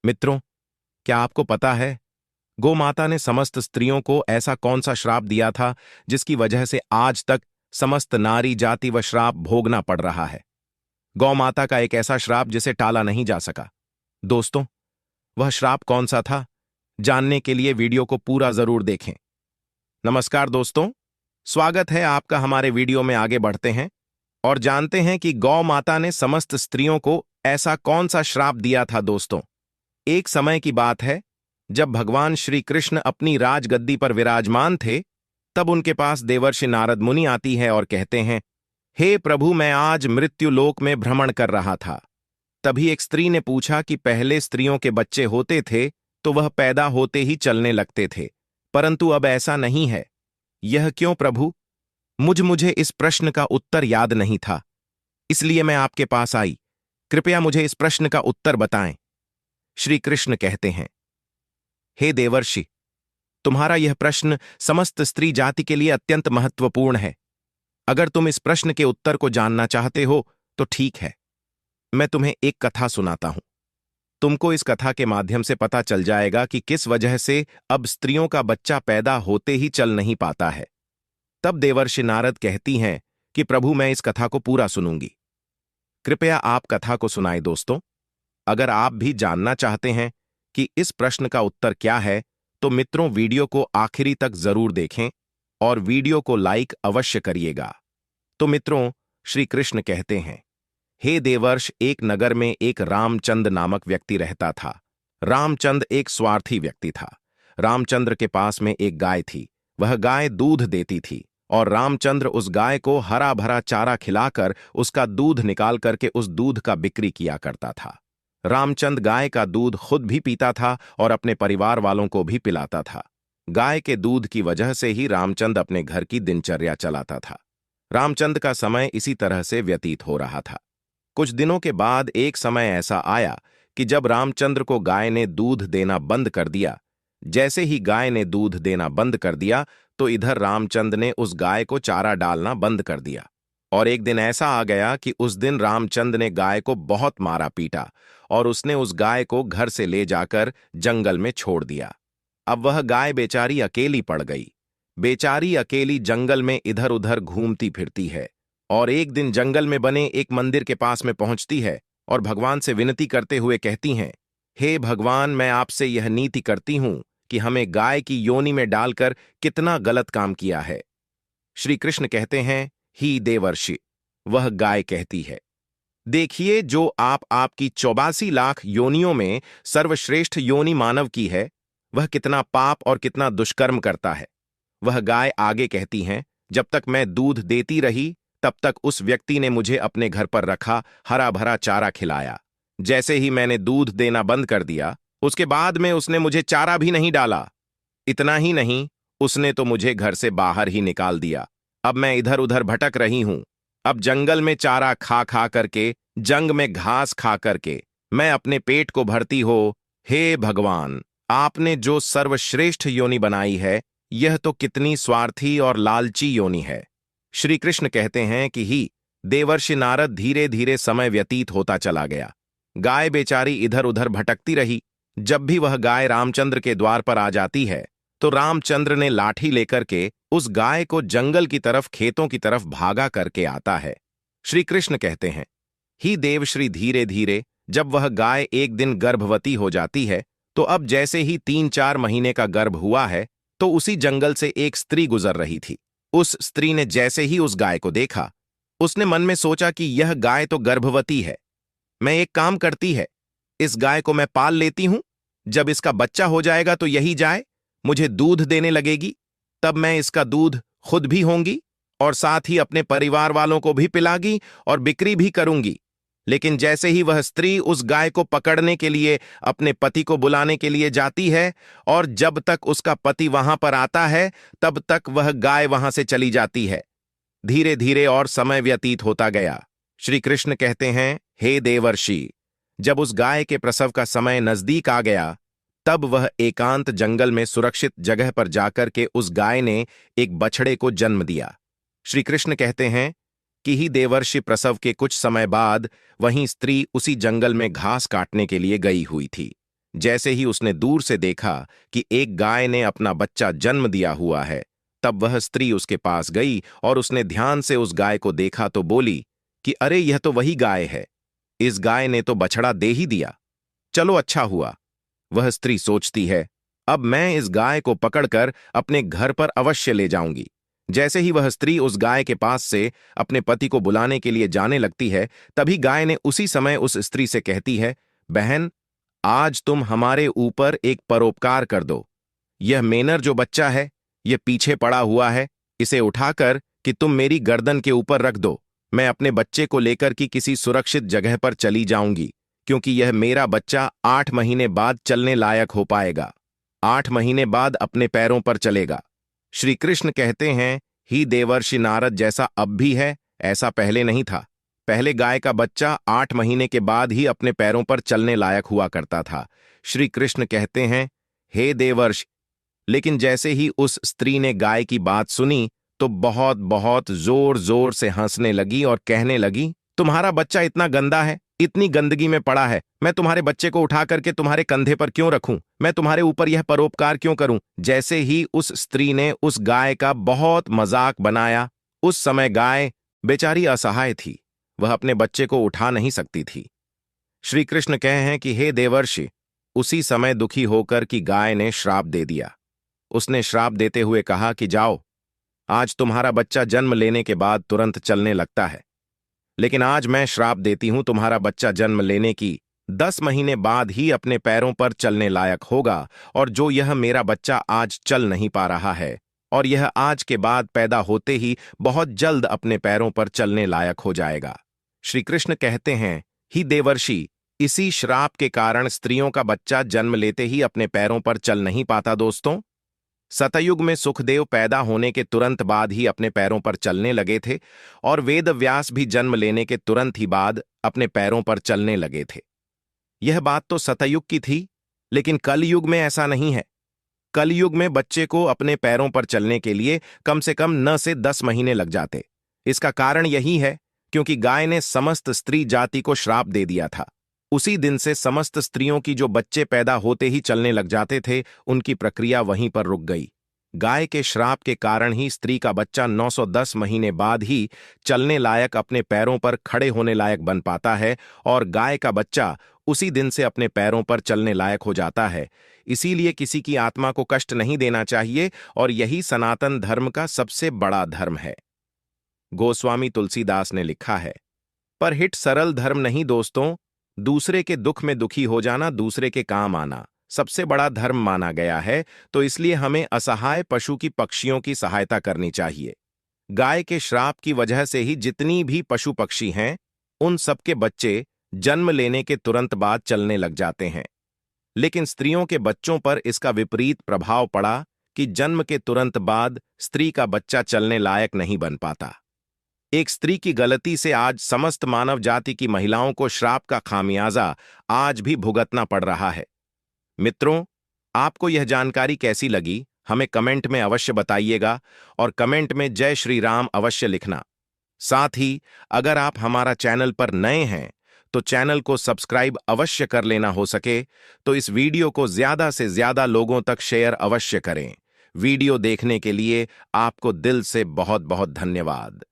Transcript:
मित्रों, क्या आपको पता है गौ माता ने समस्त स्त्रियों को ऐसा कौन सा श्राप दिया था जिसकी वजह से आज तक समस्त नारी जाति व श्राप भोगना पड़ रहा है। गौ माता का एक ऐसा श्राप जिसे टाला नहीं जा सका। दोस्तों, वह श्राप कौन सा था? जानने के लिए वीडियो को पूरा जरूर देखें। नमस्कार दोस्तों, स्वागत है आपका हमारे वीडियो में। आगे बढ़ते हैं और जानते हैं कि गौ माता ने समस्त स्त्रियों को ऐसा कौन सा श्राप दिया था। दोस्तों, एक समय की बात है जब भगवान श्री कृष्ण अपनी राजगद्दी पर विराजमान थे, तब उनके पास देवर्षि नारद मुनि आती है और कहते हैं, हे प्रभु, मैं आज मृत्युलोक में भ्रमण कर रहा था। तभी एक स्त्री ने पूछा कि पहले स्त्रियों के बच्चे होते थे तो वह पैदा होते ही चलने लगते थे, परंतु अब ऐसा नहीं है। यह क्यों प्रभु? मुझे इस प्रश्न का उत्तर याद नहीं था, इसलिए मैं आपके पास आई। कृपया मुझे इस प्रश्न का उत्तर बताएं। श्री कृष्ण कहते हैं, हे देवर्षि, तुम्हारा यह प्रश्न समस्त स्त्री जाति के लिए अत्यंत महत्वपूर्ण है। अगर तुम इस प्रश्न के उत्तर को जानना चाहते हो तो ठीक है, मैं तुम्हें एक कथा सुनाता हूं। तुमको इस कथा के माध्यम से पता चल जाएगा कि किस वजह से अब स्त्रियों का बच्चा पैदा होते ही चल नहीं पाता है। तब देवर्षि नारद कहती हैं कि प्रभु, मैं इस कथा को पूरा सुनूंगी। कृपया आप कथा को सुनाएं। दोस्तों, अगर आप भी जानना चाहते हैं कि इस प्रश्न का उत्तर क्या है, तो मित्रों, वीडियो को आखिरी तक जरूर देखें और वीडियो को लाइक अवश्य करिएगा। तो मित्रों, श्री कृष्ण कहते हैं, हे देवर्ष, एक नगर में एक रामचंद्र नामक व्यक्ति रहता था। रामचंद्र एक स्वार्थी व्यक्ति था। रामचंद्र के पास में एक गाय थी। वह गाय दूध देती थी और रामचंद्र उस गाय को हरा भरा चारा खिलाकर उसका दूध निकाल करके उस दूध का बिक्री किया करता था। रामचंद्र गाय का दूध खुद भी पीता था और अपने परिवार वालों को भी पिलाता था। गाय के दूध की वजह से ही रामचंद्र अपने घर की दिनचर्या चलाता था। रामचंद्र का समय इसी तरह से व्यतीत हो रहा था। कुछ दिनों के बाद एक समय ऐसा आया कि जब रामचंद्र को गाय ने दूध देना बंद कर दिया। जैसे ही गाय ने दूध देना बंद कर दिया तो इधर रामचंद्र ने उस गाय को चारा डालना बंद कर दिया। और एक दिन ऐसा आ गया कि उस दिन रामचंद्र ने गाय को बहुत मारा पीटा और उसने उस गाय को घर से ले जाकर जंगल में छोड़ दिया। अब वह गाय बेचारी अकेली पड़ गई। बेचारी अकेली जंगल में इधर उधर घूमती फिरती है और एक दिन जंगल में बने एक मंदिर के पास में पहुंचती है और भगवान से विनती करते हुए कहती हैं, हे भगवान, मैं आपसे यह नीति करती हूं कि हमें गाय की योनि में डालकर कितना गलत काम किया है। श्री कृष्ण कहते हैं, ही देवर्षि, वह गाय कहती है, देखिए, जो आपकी 84 लाख योनियों में सर्वश्रेष्ठ योनि मानव की है, वह कितना पाप और कितना दुष्कर्म करता है। वह गाय आगे कहती हैं, जब तक मैं दूध देती रही तब तक उस व्यक्ति ने मुझे अपने घर पर रखा, हरा भरा चारा खिलाया। जैसे ही मैंने दूध देना बंद कर दिया, उसके बाद में उसने मुझे चारा भी नहीं डाला। इतना ही नहीं, उसने तो मुझे घर से बाहर ही निकाल दिया। अब मैं इधर उधर भटक रही हूं। अब जंगल में चारा खा खा करके, जंग में घास खा करके मैं अपने पेट को भरती हो। हे भगवान, आपने जो सर्वश्रेष्ठ योनि बनाई है, यह तो कितनी स्वार्थी और लालची योनि है। श्री कृष्ण कहते हैं कि ही देवर्षि नारद, धीरे धीरे समय व्यतीत होता चला गया। गाय बेचारी इधर उधर भटकती रही। जब भी वह गाय रामचंद्र के द्वार पर आ जाती है तो रामचंद्र ने लाठी लेकर के उस गाय को जंगल की तरफ, खेतों की तरफ भागा करके आता है। श्री कृष्ण कहते हैं, ही देवश्री, धीरे धीरे जब वह गाय एक दिन गर्भवती हो जाती है, तो अब जैसे ही 3-4 महीने का गर्भ हुआ है तो उसी जंगल से एक स्त्री गुजर रही थी। उस स्त्री ने जैसे ही उस गाय को देखा, उसने मन में सोचा कि यह गाय तो गर्भवती है। मैं एक काम करती है, इस गाय को मैं पाल लेती हूं। जब इसका बच्चा हो जाएगा तो यही जाए मुझे दूध देने लगेगी। तब मैं इसका दूध खुद भी होंगी और साथ ही अपने परिवार वालों को भी पिलागी और बिक्री भी करूंगी। लेकिन जैसे ही वह स्त्री उस गाय को पकड़ने के लिए अपने पति को बुलाने के लिए जाती है और जब तक उसका पति वहां पर आता है तब तक वह गाय वहां से चली जाती है। धीरे धीरे और समय व्यतीत होता गया। श्री कृष्ण कहते हैं, हे देवर्षि, जब उस गाय के प्रसव का समय नजदीक आ गया, तब वह एकांत जंगल में सुरक्षित जगह पर जाकर के उस गाय ने एक बछड़े को जन्म दिया। श्री कृष्ण कहते हैं कि ही देवर्षि, प्रसव के कुछ समय बाद वहीं स्त्री उसी जंगल में घास काटने के लिए गई हुई थी। जैसे ही उसने दूर से देखा कि एक गाय ने अपना बच्चा जन्म दिया हुआ है, तब वह स्त्री उसके पास गई और उसने ध्यान से उस गाय को देखा तो बोली कि अरे यह तो वही गाय है, इस गाय ने तो बछड़ा दे ही दिया। चलो अच्छा हुआ। वह स्त्री सोचती है, अब मैं इस गाय को पकड़कर अपने घर पर अवश्य ले जाऊंगी। जैसे ही वह स्त्री उस गाय के पास से अपने पति को बुलाने के लिए जाने लगती है, तभी गाय ने उसी समय उस स्त्री से कहती है, बहन, आज तुम हमारे ऊपर एक परोपकार कर दो। यह मेनर जो बच्चा है, यह पीछे पड़ा हुआ है, इसे उठाकर कि तुम मेरी गर्दन के ऊपर रख दो। मैं अपने बच्चे को लेकर कि किसी सुरक्षित जगह पर चली जाऊंगी, क्योंकि यह मेरा बच्चा 8 महीने बाद चलने लायक हो पाएगा, 8 महीने बाद अपने पैरों पर चलेगा। श्री कृष्ण कहते हैं, ही देवर्षि नारद, जैसा अब भी है ऐसा पहले नहीं था। पहले गाय का बच्चा 8 महीने के बाद ही अपने पैरों पर चलने लायक हुआ करता था। श्री कृष्ण कहते हैं, हे देवर्षि, लेकिन जैसे ही उस स्त्री ने गाय की बात सुनी तो बहुत बहुत जोर जोर से हंसने लगी और कहने लगी, तुम्हारा बच्चा इतना गंदा है, इतनी गंदगी में पड़ा है, मैं तुम्हारे बच्चे को उठा करके तुम्हारे कंधे पर क्यों रखूं, मैं तुम्हारे ऊपर यह परोपकार क्यों करूं। जैसे ही उस स्त्री ने उस गाय का बहुत मजाक बनाया, उस समय गाय बेचारी असहाय थी, वह अपने बच्चे को उठा नहीं सकती थी। श्री कृष्ण कहे हैं कि हे देवर्षि, उसी समय दुखी होकर कि गाय ने श्राप दे दिया। उसने श्राप देते हुए कहा कि जाओ, आज तुम्हारा बच्चा जन्म लेने के बाद तुरंत चलने लगता है, लेकिन आज मैं श्राप देती हूं, तुम्हारा बच्चा जन्म लेने की 10 महीने बाद ही अपने पैरों पर चलने लायक होगा, और जो यह मेरा बच्चा आज चल नहीं पा रहा है, और यह आज के बाद पैदा होते ही बहुत जल्द अपने पैरों पर चलने लायक हो जाएगा। श्री कृष्ण कहते हैं, ही देवर्षि, इसी श्राप के कारण स्त्रियों का बच्चा जन्म लेते ही अपने पैरों पर चल नहीं पाता। दोस्तों, सतयुग में सुखदेव पैदा होने के तुरंत बाद ही अपने पैरों पर चलने लगे थे, और वेदव्यास भी जन्म लेने के तुरंत ही बाद अपने पैरों पर चलने लगे थे। यह बात तो सतयुग की थी, लेकिन कलयुग में ऐसा नहीं है। कलयुग में बच्चे को अपने पैरों पर चलने के लिए कम से कम 9 से 10 महीने लग जाते। इसका कारण यही है क्योंकि गाय ने समस्त स्त्री जाति को श्राप दे दिया था। उसी दिन से समस्त स्त्रियों की जो बच्चे पैदा होते ही चलने लग जाते थे, उनकी प्रक्रिया वहीं पर रुक गई। गाय के श्राप के कारण ही स्त्री का बच्चा 910 महीने बाद ही चलने लायक, अपने पैरों पर खड़े होने लायक बन पाता है, और गाय का बच्चा उसी दिन से अपने पैरों पर चलने लायक हो जाता है। इसीलिए किसी की आत्मा को कष्ट नहीं देना चाहिए, और यही सनातन धर्म का सबसे बड़ा धर्म है। गोस्वामी तुलसीदास ने लिखा है, पर हिट सरल धर्म नहीं दोस्तों, दूसरे के दुख में दुखी हो जाना, दूसरे के काम आना सबसे बड़ा धर्म माना गया है। तो इसलिए हमें असहाय पशु की, पक्षियों की सहायता करनी चाहिए। गाय के श्राप की वजह से ही जितनी भी पशु पक्षी हैं, उन सबके बच्चे जन्म लेने के तुरंत बाद चलने लग जाते हैं। लेकिन स्त्रियों के बच्चों पर इसका विपरीत प्रभाव पड़ा कि जन्म के तुरंत बाद स्त्री का बच्चा चलने लायक नहीं बन पाता। एक स्त्री की गलती से आज समस्त मानव जाति की महिलाओं को श्राप का खामियाजा आज भी भुगतना पड़ रहा है। मित्रों, आपको यह जानकारी कैसी लगी, हमें कमेंट में अवश्य बताइएगा, और कमेंट में जय श्री राम अवश्य लिखना। साथ ही अगर आप हमारा चैनल पर नए हैं तो चैनल को सब्सक्राइब अवश्य कर लेना, हो सके तो इस वीडियो को ज्यादा से ज्यादा लोगों तक शेयर अवश्य करें। वीडियो देखने के लिए आपको दिल से बहुत बहुत धन्यवाद।